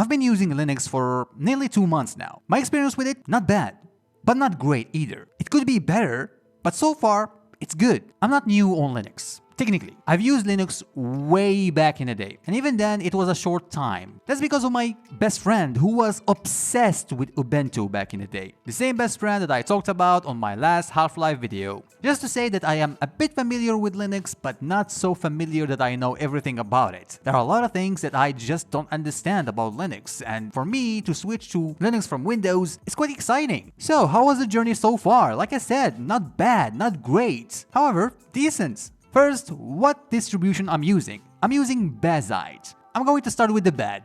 I've been using Linux for nearly 2 months now. My experience with it, not bad, but not great either. It could be better, but so far, it's good. I'm not new on Linux. Technically, I've used Linux way back in the day, and even then it was a short time. That's because of my best friend who was obsessed with Ubuntu back in the day. The same best friend that I talked about on my last Half-Life video. Just to say that I am a bit familiar with Linux, but not so familiar that I know everything about it. There are a lot of things that I just don't understand about Linux, and for me to switch to Linux from Windows is quite exciting. So, how was the journey so far? Like I said, not bad, not great. However, decent. First, what distribution I'm using? I'm using bazzite. I'm going to start with the bad.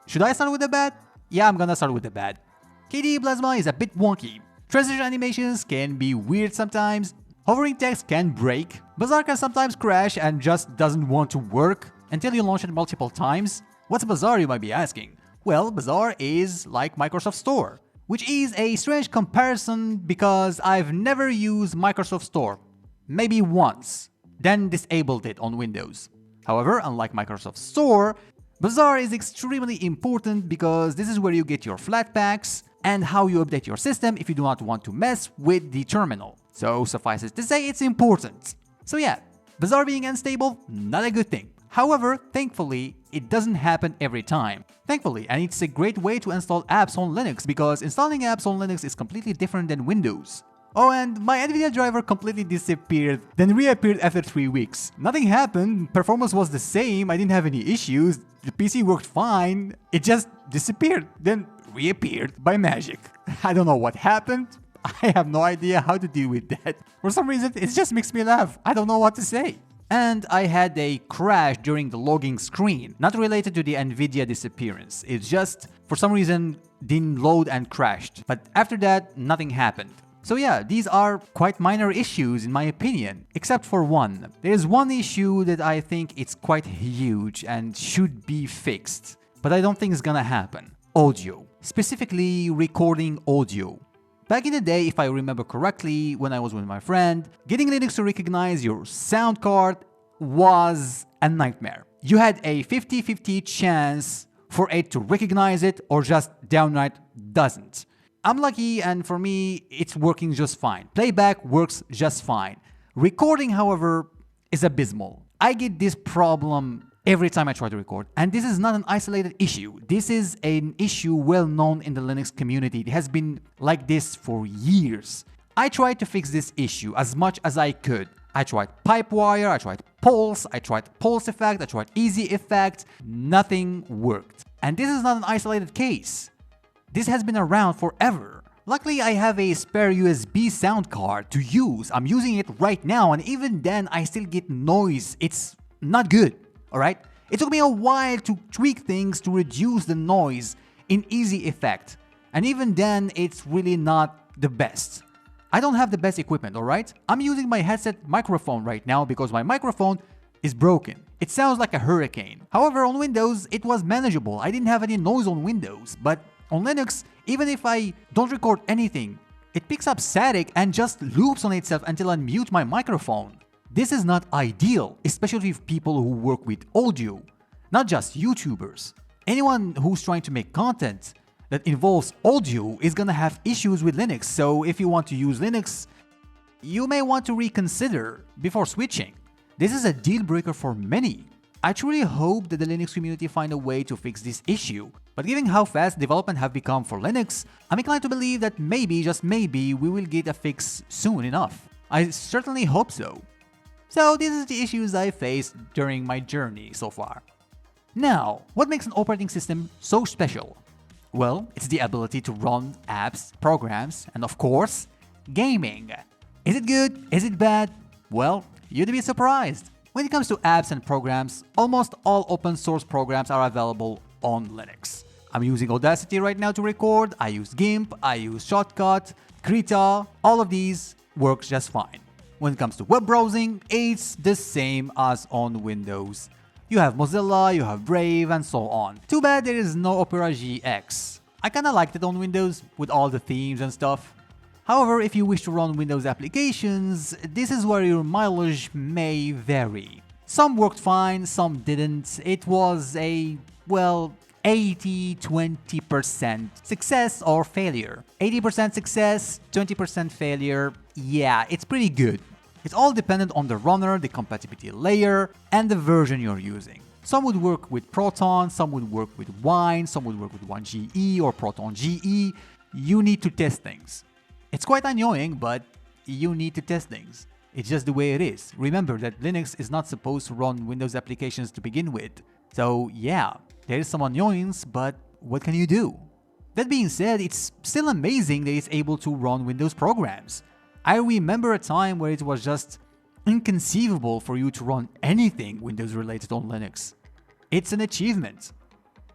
Should I start with the bad? Yeah, I'm gonna start with the bad. KDE Plasma is a bit wonky. Transition animations can be weird sometimes. Hovering text can break. Bazaar can sometimes crash and just doesn't want to work until you launch it multiple times. What's Bazaar, you might be asking? Well, Bazaar is like Microsoft Store, which is a strange comparison because I've never used Microsoft Store. Maybe once. Then disabled it on Windows. However, unlike Microsoft Store, Bazaar is extremely important because this is where you get your Flatpaks and how you update your system if you do not want to mess with the terminal. So suffice it to say, it's important. So yeah, Bazaar being unstable, not a good thing. However, thankfully, it doesn't happen every time. Thankfully, and it's a great way to install apps on Linux because installing apps on Linux is completely different than Windows. Oh, and my NVIDIA driver completely disappeared, then reappeared after 3 weeks. Nothing happened, performance was the same, I didn't have any issues, the PC worked fine, it just disappeared, then reappeared by magic. I don't know what happened, I have no idea how to deal with that. For some reason, it just makes me laugh, I don't know what to say. And I had a crash during the logging screen, not related to the NVIDIA disappearance, it just, for some reason, didn't load and crashed. But after that, nothing happened. So yeah, these are quite minor issues in my opinion, except for one. There is one issue that I think it's quite huge and should be fixed, but I don't think it's gonna happen. Audio. Specifically, recording audio. Back in the day, if I remember correctly, when I was with my friend, getting Linux to recognize your sound card was a nightmare. You had a 50-50 chance for it to recognize it or just downright doesn't. I'm lucky, and for me, it's working just fine. Playback works just fine. Recording, however, is abysmal. I get this problem every time I try to record, and this is not an isolated issue. This is an issue well known in the Linux community. It has been like this for years. I tried to fix this issue as much as I could. I tried Pipewire, I tried Pulse, I tried Pulse Effect, I tried Easy Effect. Nothing worked. And this is not an isolated case. This has been around forever. Luckily, I have a spare USB sound card to use. I'm using it right now, and even then, I still get noise. It's not good, alright? It took me a while to tweak things to reduce the noise in Easy Effect, and even then, it's really not the best. I don't have the best equipment, alright? I'm using my headset microphone right now because my microphone is broken. It sounds like a hurricane. However, on Windows, it was manageable. I didn't have any noise on Windows, but on Linux, even if I don't record anything, it picks up static and just loops on itself until I mute my microphone. This is not ideal, especially with people who work with audio, not just YouTubers. Anyone who's trying to make content that involves audio is gonna have issues with Linux, so if you want to use Linux, you may want to reconsider before switching. This is a deal breaker for many. I truly hope that the Linux community find a way to fix this issue, but given how fast development have become for Linux, I'm inclined to believe that maybe, just maybe, we will get a fix soon enough. I certainly hope so. So these are the issues I faced during my journey so far. Now, what makes an operating system so special? Well, it's the ability to run apps, programs, and of course, gaming. Is it good? Is it bad? Well, you'd be surprised. When it comes to apps and programs, almost all open source programs are available on Linux. I'm using Audacity right now to record, I use GIMP, I use Shotcut, Krita, all of these work just fine. When it comes to web browsing, it's the same as on Windows. You have Mozilla, you have Brave, and so on. Too bad there is no Opera GX. I kinda liked it on Windows with all the themes and stuff. However, if you wish to run Windows applications, this is where your mileage may vary. Some worked fine, some didn't. It was a, well, 80-20% success or failure. 80% success, 20% failure. Yeah, it's pretty good. It's all dependent on the runner, the compatibility layer, and the version you're using. Some would work with Proton, some would work with Wine, some would work with 1GE or Proton GE. You need to test things. It's quite annoying, but you need to test things. It's just the way it is. Remember that Linux is not supposed to run Windows applications to begin with. So yeah, there is some annoyance, but what can you do? That being said, it's still amazing that it's able to run Windows programs. I remember a time where it was just inconceivable for you to run anything Windows related on Linux. It's an achievement.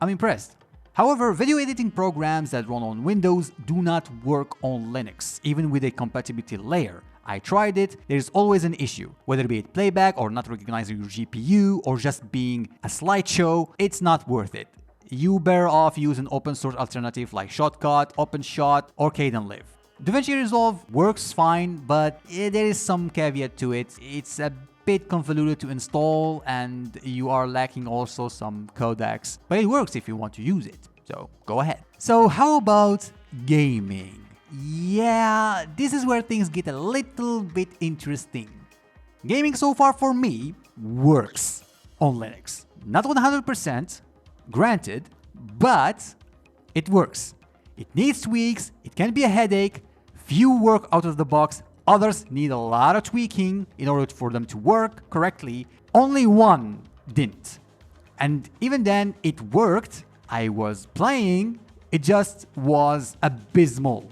I'm impressed. However, video editing programs that run on Windows do not work on Linux, even with a compatibility layer. I tried it, there's always an issue. Whether it be playback or not recognizing your GPU or just being a slideshow, it's not worth it. You better off use an open source alternative like Shotcut, OpenShot, or Kdenlive. DaVinci Resolve works fine, but there is some caveat to it. It's a bit convoluted to install and you are lacking also some codecs, but it works if you want to use it, so go ahead. So how about gaming? Yeah, this is where things get a little bit interesting. Gaming so far for me works on Linux. Not 100%, granted, but it works. It needs tweaks, it can be a headache, few work out of the box, others need a lot of tweaking in order for them to work correctly. Only one didn't. And even then, it worked. I was playing, it just was abysmal.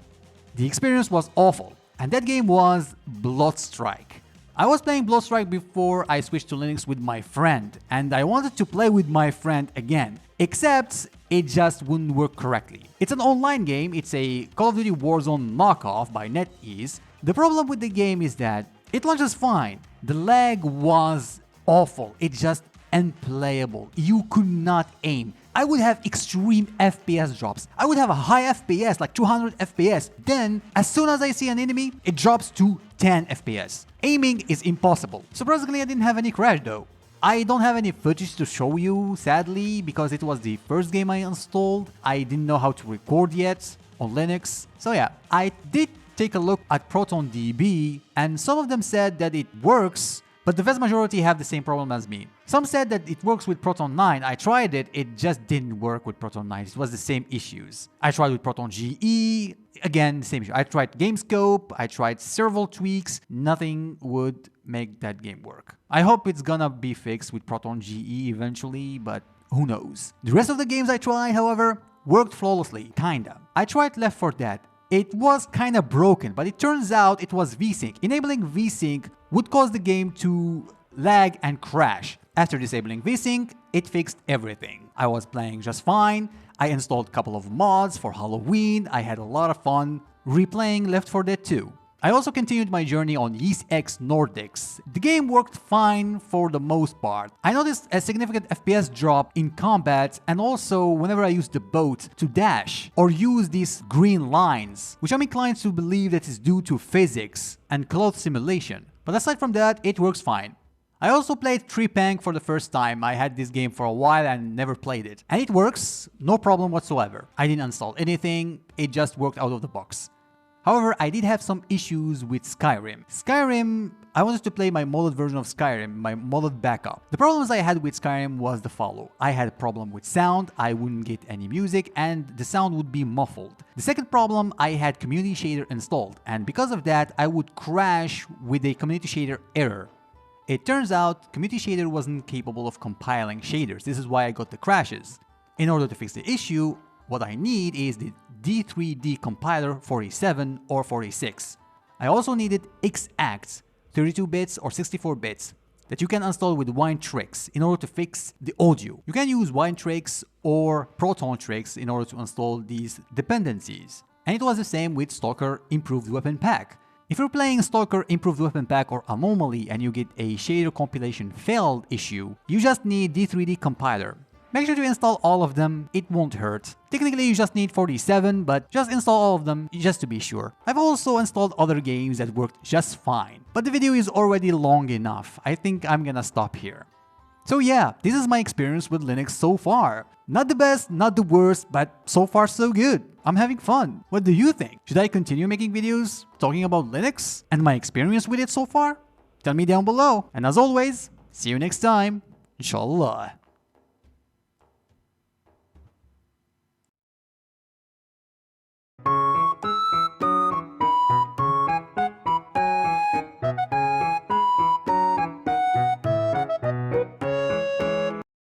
The experience was awful, and that game was Bloodstrike. I was playing Bloodstrike before I switched to Linux with my friend, and I wanted to play with my friend again, except it just wouldn't work correctly. It's an online game, it's a Call of Duty Warzone knockoff by NetEase. The problem with the game is that it launches fine. The lag was awful, it's just unplayable. You could not aim. I would have extreme FPS drops. I would have a high FPS, like 200 FPS. Then, as soon as I see an enemy, it drops to 10 FPS. Aiming is impossible. Surprisingly, I didn't have any crash though. I don't have any footage to show you, sadly, because it was the first game I installed. I didn't know how to record yet on Linux. So yeah, I did take a look at ProtonDB, and some of them said that it works, but the vast majority have the same problem as me. Some said that it works with Proton 9. I tried it, it just didn't work with Proton 9. It was the same issues. I tried with Proton GE, again, the same issue. I tried GameScope, I tried several tweaks, nothing would make that game work. I hope it's gonna be fixed with Proton GE eventually, but who knows. The rest of the games I tried, however, worked flawlessly, kinda. I tried Left 4 Dead. It was kinda broken, but it turns out it was VSync. Enabling VSync would cause the game to lag and crash. After disabling VSync, it fixed everything. I was playing just fine. I installed a couple of mods for Halloween. I had a lot of fun replaying Left 4 Dead 2. I also continued my journey on Ys X Nordics. The game worked fine for the most part. I noticed a significant FPS drop in combat, and also whenever I used the boat to dash or use these green lines, which I'm inclined to believe that is due to physics and cloud simulation. But aside from that, it works fine. I also played Trepang for the first time. I had this game for a while and never played it. And it works, no problem whatsoever. I didn't install anything, it just worked out of the box. However, I did have some issues with Skyrim. I wanted to play my modded version of Skyrim, my modded backup. The problems I had with Skyrim was the follow. I had a problem with sound, I wouldn't get any music, and the sound would be muffled. The second problem, I had Community Shader installed, and because of that, I would crash with a Community Shader error. It turns out, Community Shader wasn't capable of compiling shaders. This is why I got the crashes. In order to fix the issue, what I need is the D3D compiler 47 or 46. I also needed Xacts, 32 bits or 64 bits, that you can install with Winetricks in order to fix the audio. You can use Winetricks or ProtonTricks in order to install these dependencies. And it was the same with Stalker Improved Weapon Pack. If you're playing Stalker Improved Weapon Pack or Anomaly and you get a shader compilation failed issue, you just need D3D compiler. Make sure to install all of them, it won't hurt. Technically you just need 47, but just install all of them just to be sure. I've also installed other games that worked just fine, but the video is already long enough. I think I'm gonna stop here. So yeah, this is my experience with Linux so far. Not the best, not the worst, but so far so good. I'm having fun. What do you think? Should I continue making videos talking about Linux and my experience with it so far? Tell me down below. And as always, see you next time. Inshallah.